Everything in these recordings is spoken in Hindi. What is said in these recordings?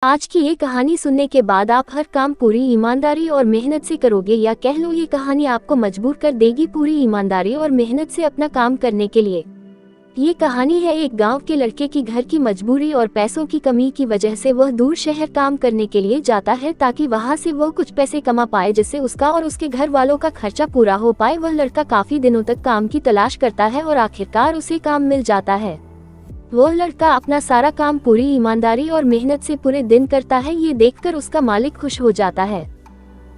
आज की ये कहानी सुनने के बाद आप हर काम पूरी ईमानदारी और मेहनत से करोगे, या कह लो ये कहानी आपको मजबूर कर देगी पूरी ईमानदारी और मेहनत से अपना काम करने के लिए। ये कहानी है एक गांव के लड़के की। घर की मजबूरी और पैसों की कमी की वजह से वह दूर शहर काम करने के लिए जाता है ताकि वहां से वह कुछ पैसे कमा पाए जिससे उसका और उसके घर वालों का खर्चा पूरा हो पाए। वह लड़का काफी दिनों तक काम की तलाश करता है और आखिरकार उसे काम मिल जाता है। वह लड़का अपना सारा काम पूरी ईमानदारी और मेहनत से पूरे दिन करता है। ये देखकर उसका मालिक खुश हो जाता है।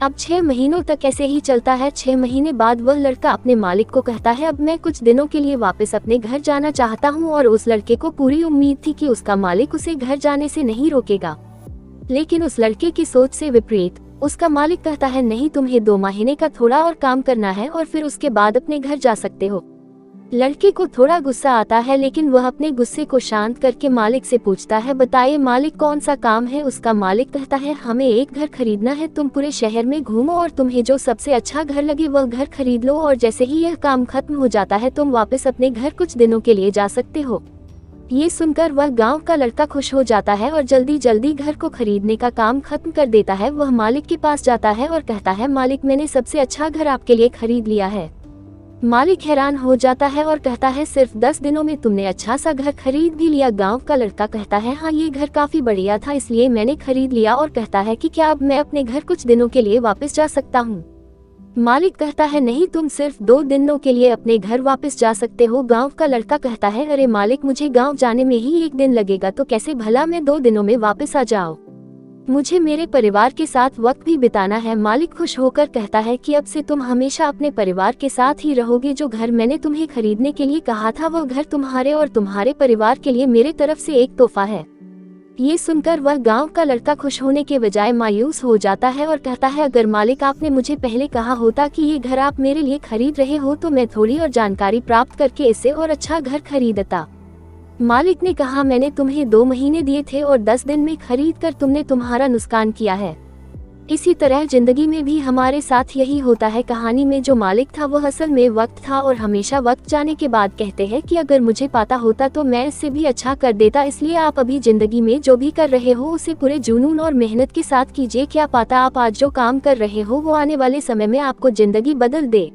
अब 6 महीनों तक ऐसे ही चलता है। 6 महीने बाद वह लड़का अपने मालिक को कहता है, अब मैं कुछ दिनों के लिए वापस अपने घर जाना चाहता हूँ। और उस लड़के को पूरी उम्मीद थी कि उसका मालिक उसे घर जाने से नहीं रोकेगा, लेकिन उस लड़के की सोच से विपरीत उसका मालिक कहता है, नहीं, तुम्हें 2 महीने का थोड़ा और काम करना है और फिर उसके बाद अपने घर जा सकते हो। लड़के को थोड़ा गुस्सा आता है, लेकिन वह अपने गुस्से को शांत करके मालिक से पूछता है, बताइए मालिक, कौन सा काम है। उसका मालिक कहता है, हमें एक घर खरीदना है। तुम पूरे शहर में घूमो और तुम्हें जो सबसे अच्छा घर लगे वह घर खरीद लो, और जैसे ही यह काम खत्म हो जाता है तुम वापस अपने घर कुछ दिनों के लिए जा सकते हो। ये सुनकर वह गांव का लड़का खुश हो जाता है और जल्दी जल्दी घर को खरीदने का काम खत्म कर देता है। वह मालिक के पास जाता है और कहता है, मालिक, मैंने सबसे अच्छा घर आपके लिए खरीद लिया है। मालिक हैरान हो जाता है और कहता है, सिर्फ 10 दिनों में तुमने अच्छा सा घर खरीद भी लिया। गांव का लड़का कहता है, हाँ, ये घर काफी बढ़िया था इसलिए मैंने खरीद लिया। और कहता है कि क्या अब मैं अपने घर कुछ दिनों के लिए वापस जा सकता हूँ। मालिक कहता है, नहीं, तुम सिर्फ 2 दिनों के लिए अपने घर वापस जा सकते हो। गांव का लड़का कहता है, अरे मालिक, मुझे गाँव जाने में ही 1 दिन लगेगा, तो कैसे भला मैं 2 दिनों में वापस आ जाऊँ। मुझे मेरे परिवार के साथ वक्त भी बिताना है। मालिक खुश होकर कहता है कि अब से तुम हमेशा अपने परिवार के साथ ही रहोगे। जो घर मैंने तुम्हें खरीदने के लिए कहा था वह घर तुम्हारे और तुम्हारे परिवार के लिए मेरे तरफ से एक तोहफा है। ये सुनकर वह गांव का लड़का खुश होने के बजाय मायूस हो जाता है और कहता है, अगर मालिक आपने मुझे पहले कहा होता कि ये घर आप मेरे लिए खरीद रहे हो तो मैं थोड़ी और जानकारी प्राप्त करके इससे और अच्छा घर खरीदता। मालिक ने कहा, मैंने तुम्हें 2 महीने दिए थे और 10 दिन में खरीद कर तुमने तुम्हारा नुकसान किया है। इसी तरह जिंदगी में भी हमारे साथ यही होता है। कहानी में जो मालिक था वह असल में वक्त था, और हमेशा वक्त जाने के बाद कहते हैं कि अगर मुझे पता होता तो मैं इससे भी अच्छा कर देता। इसलिए आप अभी जिंदगी में जो भी कर रहे हो उसे पूरे जुनून और मेहनत के साथ कीजिए। क्या पता आप आज जो काम कर रहे हो वो आने वाले समय में आपको जिंदगी बदल दे।